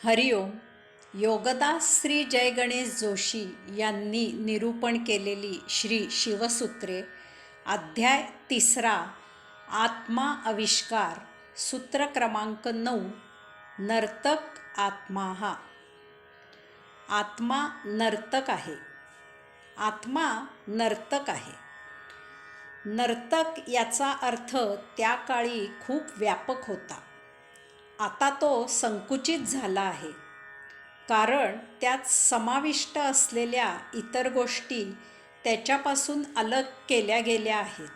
हरिओम. योगदास श्री जय गणेश जोशी यांनी निरूपण केलेली श्री शिवसूत्रे, अध्याय 3, आत्मा आविष्कार, सूत्र क्रमांक 9. नर्तक आत्मा. हा आत्मा नर्तक आहे. आत्मा नर्तक आहे. नर्तक याचा अर्थ त्या काळी खूप व्यापक होता. आता तो संकुचित झाला आहे, कारण त्यात समाविष्ट असलेल्या इतर गोष्टी त्याच्यापासून अलग केल्या गेल्या आहेत.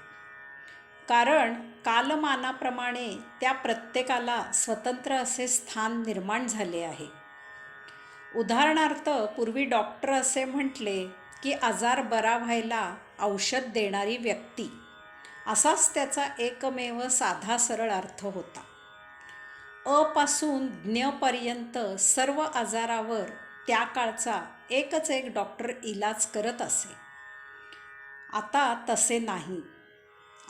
कारण कालमानाप्रमाणे त्या प्रत्येकाला स्वतंत्र असे स्थान निर्माण झाले आहे. उदाहरणार्थ, पूर्वी डॉक्टर असे म्हटले की आजार बरा व्हायला औषध देणारी व्यक्ती, असाच त्याचा एकमेव साधा सरळ अर्थ होता. अ पासून ज्ञ सर्व आजारावर त्या काळचा एकच एक डॉक्टर इलाज करत असे. आता तसे नाही.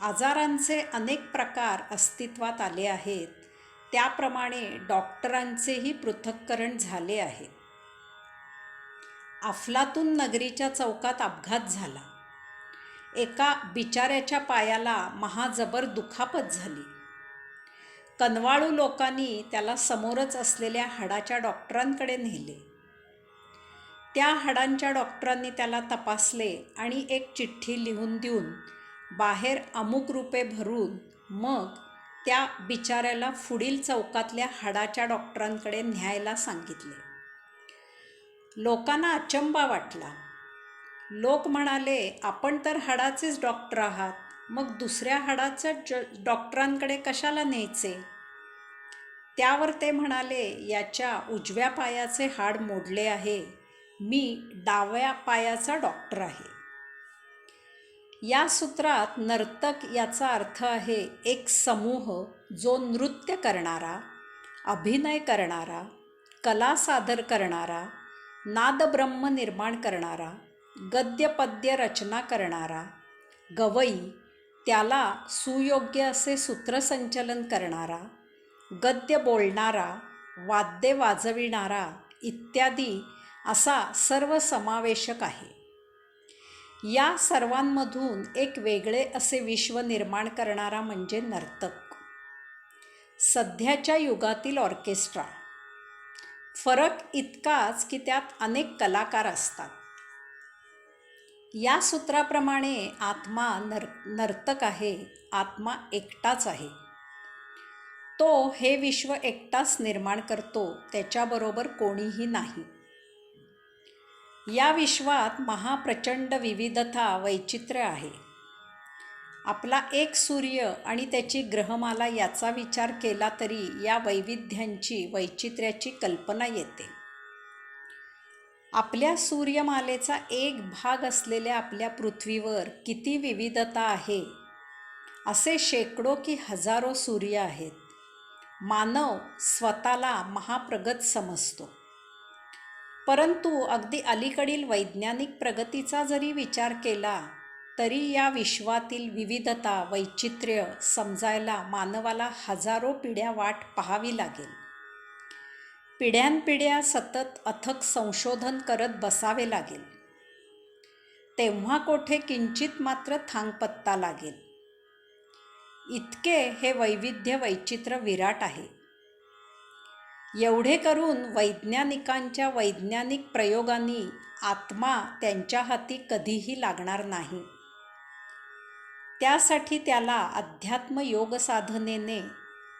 आजारांचे अनेक प्रकार अस्तित्वात आले आहेत. त्याप्रमाणे डॉक्टरांचेही पृथक्करण झाले आहे. अफलातून नगरीच्या चौकात अपघात झाला. एका बिचाऱ्याच्या पायाला महाजबर दुखापत झाली. कनवाळू लोकांनी त्याला समोरच असलेल्या हाडाच्या डॉक्टरांकडे नेले. त्या हाडांच्या डॉक्टरांनी त्याला तपासले आणि एक चिठ्ठी लिहून देऊन बाहेर अमुक रुपये भरून मग त्या बिचाऱ्याला पुढील चौकातल्या हाडाच्या डॉक्टरांकडे न्यायला सांगितले. लोकांना अचंबा वाटला. लोक म्हणाले, आपण तर हाडाचेच डॉक्टर आहात, मग दुसऱ्या हाडाच्या डॉक्टरांकडे कशाला न्यायचे? त्यावर ते म्हणाले, याच्या उजव्या पायाचे हाड मोडले आहे, मी डाव्या पायाचा डॉक्टर आहे. या सूत्रात नर्तक याचा अर्थ आहे एक समूह जो नृत्य करणारा, अभिनय करणारा, कला सादर करणारा, नादब्रह्म निर्माण करणारा, गद्यपद्य रचना करणारा, गवई, त्याला सुयोग्य असे सूत्रसंचलन करणारा, गद्य बोलणारा, वाद्ये वाजविणारा इत्यादी असा सर्वसमावेशक आहे. या सर्वांमधून एक वेगळे असे विश्व निर्माण करणारा म्हणजे नर्तक. सध्याच्या युगातील ऑर्केस्ट्रा. फरक इतकाच की त्यात अनेक कलाकार असतात. या सूत्राप्रमाणे आत्मा नर्तक आहे. आत्मा एकटाच आहे. तो हे विश्व एकटाच निर्माण करतो, त्याच्याबरोबर कोणीही नाही. या विश्वात महाप्रचंड विविधता, वैचित्र्य आहे. आपला एक सूर्य आणि त्याची ग्रहमाला याचा विचार केला तरी या वैविध्यांची, वैचित्र्याची कल्पना येते. आपल्या सूर्यमालेचा एक भाग असलेल्या आपल्या पृथ्वीवर किती विविधता आहे. असे शेकडो की हजारो सूर्य आहेत. मानव स्वतःला महाप्रगत समजतो. परंतु अगदी अलीकडील वैज्ञानिक प्रगतीचा जरी विचार केला तरी या विश्वातील विविधता, वैचित्र्य समजायला मानवाला हजारो पिढ्या वाट पाहावी लागेल. पिढ्यानपिढ्या सतत अथक संशोधन करत बसावे लागेल. तेव्हा कोठे किंचित मात्र थांगपत्ता लागेल. इतके हे वैविध्य, वैचित्र्य विराट आहे. एवढे करून वैज्ञानिकांच्या वैज्ञानिक प्रयोगांनी आत्मा त्यांच्या हाती कधीही लागणार नाही. त्यासाठी त्याला अध्यात्म योग साधनेने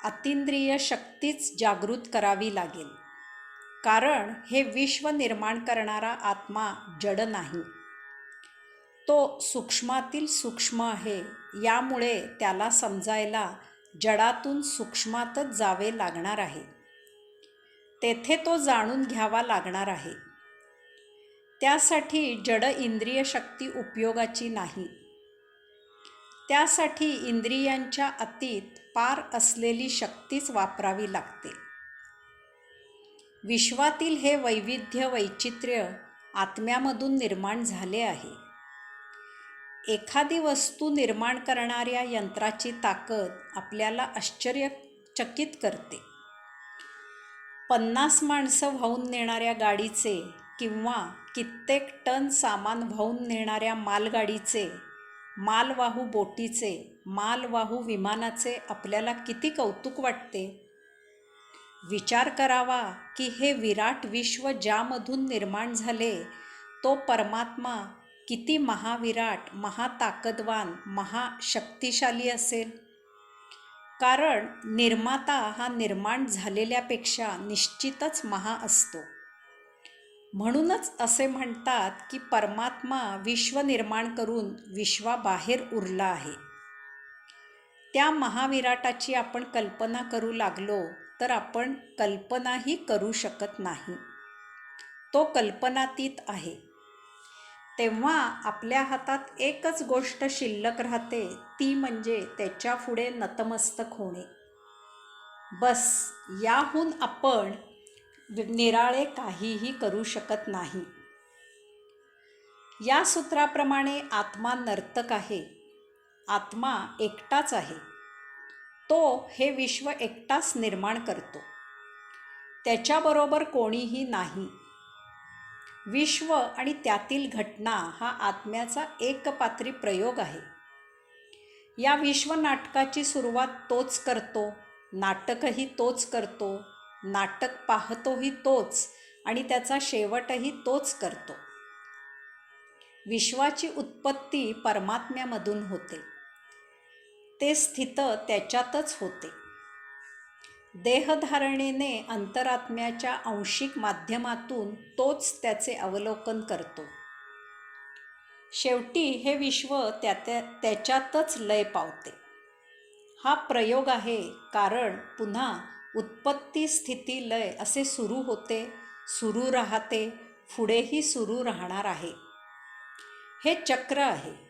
अतींद्रिय शक्तीच जागृत करावी लागेल. कारण हे विश्व निर्माण करणारा आत्मा जड नाही. तो सूक्ष्मातील सूक्ष्म आहे. यामुळे त्याला समजायला जडातून सूक्ष्मातच जावे लागणार आहे. तेथे तो जाणून घ्यावा लागणार आहे. त्यासाठी जड इंद्रिय शक्ती उपयोगाची नाही. त्यासाठी इंद्रियांच्या अतीत पार असलेली शक्तीच वापरावी लागते. विश्वातील हे वैविध्य, वैचित्र्य आत्म्यामधून निर्माण झाले आहे. एखादी वस्तू निर्माण करणाऱ्या यंत्राची ताकद आपल्याला आश्चर्यचकित करते. 50 माणसं वाहून नेणाऱ्या गाडीचे किंवा कित्येक टन सामान वाहून नेणाऱ्या मालगाडीचे, मालवाहू बोटीचे, मालवाहू विमानाचे आपल्याला किती कौतुक वाटते. विचार करावा की हे विराट विश्व ज्यामधून निर्माण झाले तो परमात्मा किती महाविराट, महाताकदवान, महाशक्तिशाली असेल. कारण निर्माता हा निर्माण झालेल्यापेक्षा निश्चितच महा असतो. म्हणूनच असे म्हणतात की परमात्मा विश्व निर्माण करून विश्वाबाहेर उरला आहे. त्या महाविराटाची आपण कल्पना करू लागलो तर आपण कल्पनाही करू शकत नाही. तो कल्पनातीत आहे. तेव्हा आपल्या हातात एकच गोष्ट शिल्लक राहते, ती म्हणजे त्याच्या पुढे नतमस्तक होणे. बस, याहून आपण निराळे काहीही करू शकत नाही. या सूत्राप्रमाणे आत्मा नर्तक आहे. आत्मा एकटाच आहे. तो हे विश्व एकटाच निर्माण करतो. त्याच्याबरोबर कोणीही नाही. विश्व आणि त्यातील घटना हा आत्म्याचा एकपात्री प्रयोग आहे. या विश्वनाटकाची सुरुवात तोच करतो, नाटकही तोच करतो, नाटक पाहतोही तोच आणि त्याचा शेवटही तोच करतो. विश्वाची उत्पत्ती परमात्म्यामधून होते. ते स्थित त्याच्यातच होते. देहधारणेने अंतरात्म्याच्या आंशिक माध्यमातून तोच त्याचे अवलोकन करतो. शेवटी हे विश्व त्याच्यातच लय पावते. हा प्रयोग आहे, कारण पुन्हा उत्पत्ती, स्थिती, लय असे सुरू होते, सुरू राहते, पुढेही सुरू राहणार आहे. हे चक्र आहे.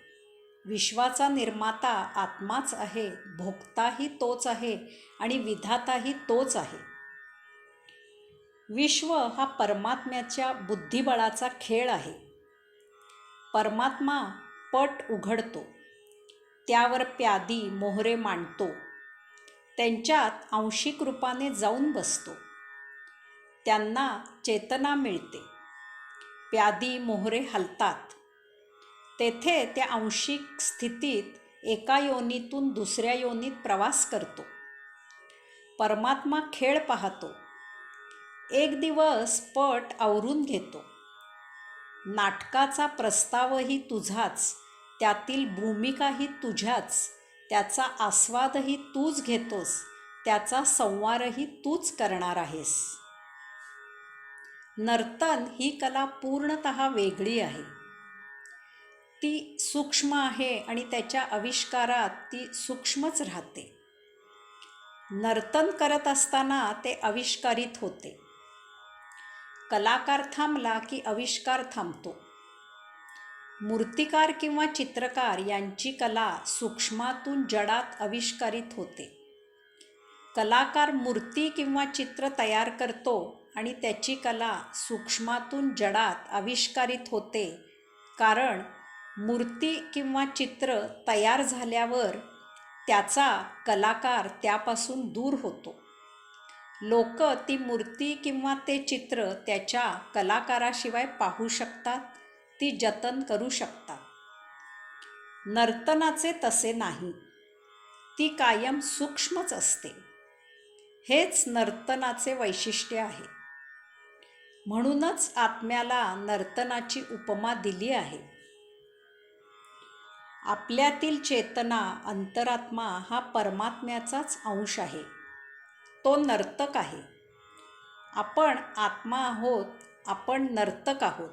विश्वाचा निर्माता आत्माच आहे, भोगताही तोच आहे आणि विधाताही तोच आहे. विश्व हा परमात्म्याच्या बुद्धिबळाचा खेळ आहे. परमात्मा पट उघडतो, त्यावर प्यादी मोहरे मांडतो, त्यांच्यात आंशिक रूपाने जाऊन बसतो. त्यांना चेतना मिळते. प्यादी मोहरे हलतात. तेथे त्या आंशिक स्थितीत एका योनीतून दुसऱ्या योनीत प्रवास करतो. परमात्मा खेळ पाहतो. एक दिवस पट आवरून घेतो. नाटकाचा प्रस्तावही तुझाच, त्यातील भूमिकाही तुझ्याच, त्याचा आस्वादही तूच घेतोस, त्याचा संवारही तूच करणार आहेस. नर्तन ही कला पूर्णतः वेगळी आहे. ती सूक्ष्म आहे आणि त्याच्या आविष्कारात ती सूक्ष्मच राहते. नर्तन करत असताना ते आविष्कारित होते. कलाकार थांबला की आविष्कार थांबतो. मूर्तिकार किंवा चित्रकार यांची कला सूक्ष्मातून जडात आविष्कारित होते. कलाकार मूर्ती किंवा चित्र तयार करतो आणि त्याची कला सूक्ष्मातून जडात आविष्कारित होते, कारण मूर्ती किंवा चित्र तयार झाल्यावर त्याचा कलाकार त्यापासून दूर होतो. लोक ती मूर्ती किंवा ते चित्र त्याच्या कलाकाराशिवाय पाहू शकतात, ती जतन करू शकतात. नर्तनाचे तसे नाही. ती कायम सूक्ष्मच असते. हेच नर्तनाचे वैशिष्ट्य आहे. म्हणूनच आत्म्याला नर्तनाची उपमा दिली आहे. आपल्यातील चेतना, अंतरात्मा हा परमात्म्याचाच अंश आहे. तो नर्तक आहे. आपण आत्मा आहोत. आपण नर्तक आहोत.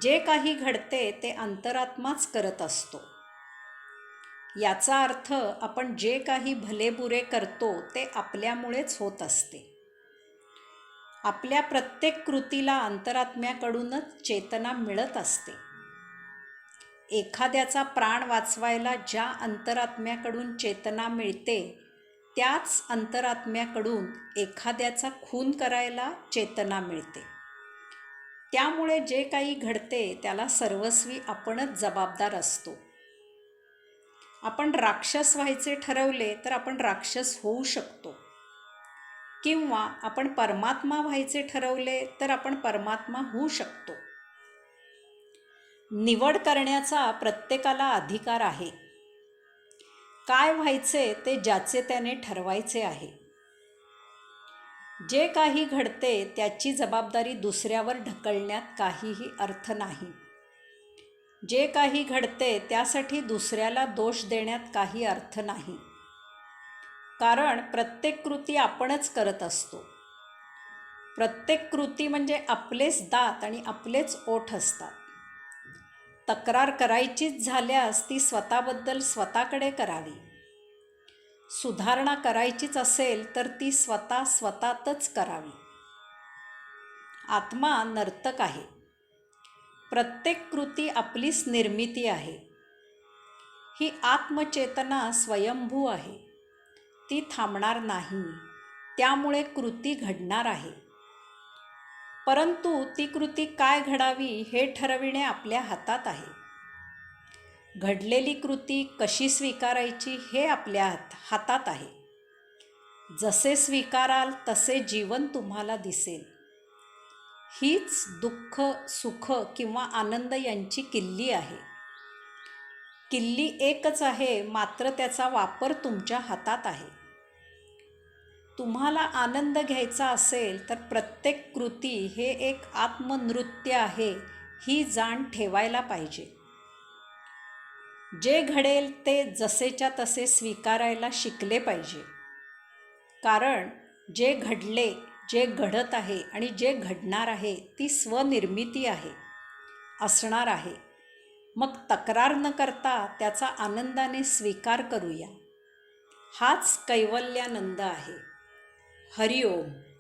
जे काही घडते ते अंतरात्माच करत असतो. याचा अर्थ आपण जे काही भलेबुरे करतो ते आपल्यामुळेच होत असते. आपल्या प्रत्येक कृतीला अंतरात्म्याकडूनच चेतना मिळत असते. एखाद्याचा प्राण वाचवायला ज्या अंतरात्म्याकडून चेतना मिळते, त्याच अंतरात्म्याकडून एखाद्याचा खून करायला चेतना मिळते. त्यामुळे जे काही घडते त्याला सर्वस्वी आपणच जबाबदार असतो. आपण राक्षस व्हायचे ठरवले तर आपण राक्षस होऊ शकतो. किंवा आपण परमात्मा व्हायचे ठरवले तर आपण परमात्मा होऊ शकतो. निवड करण्याचा प्रत्येकाला अधिकार आहे. काय व्हायचे ते ज्याचे त्याने ठरवायचे आहे. जे काही घडते त्याची जबाबदारी दुसऱ्यावर ढकलण्यात काहीही अर्थ नाही. जे काही घडते त्यासाठी दुसऱ्याला दोष देण्यात काही अर्थ नाही. कारण प्रत्येक कृती आपणच करत असतो. प्रत्येक कृती म्हणजे आपलेच दात आणि आपलेच ओठ असतात. तक्रार करायचीच झाल्यास ती स्वतःबद्दल स्वतःकडे करावी. सुधारणा करायचीच असेल तर ती स्वतःतच करावी. आत्मा नर्तक आहे. प्रत्येक कृती आपलीच निर्मिती आहे. ही आत्मचेतना स्वयंभू आहे. ती थांबणार नाही. त्यामुळे कृती घडणार आहे. परंतु ती कृती काय घडावी हे ठरविणे आपल्या हातात आहे. घडलेली कृती कशी स्वीकारायची हे आपल्या हातात आहे. जसे स्वीकाराल तसे जीवन तुम्हाला दिसेल. हीच दुःख, सुख किंवा आनंद यांची किल्ली आहे. किल्ली एकच आहे, मात्र त्याचा वापर तुमच्या हातात आहे. तुम्हाला आनंद घ्यायचा असेल तर प्रत्येक कृती हे एक आत्मनृत्य आहे, ही जाण ठेवायला पाहिजे. जे घडेल ते जसेच्या तसे स्वीकारायला शिकले पाहिजे. कारण जे घडले, जे घडत आहे आणि जे घडणार आहे ती स्वनिर्मिती आहे, असणार आहे. मग तक्रार न करता त्याचा आनंदाने स्वीकार करूया. हाच कैवल्यानंद आहे. हरिओम.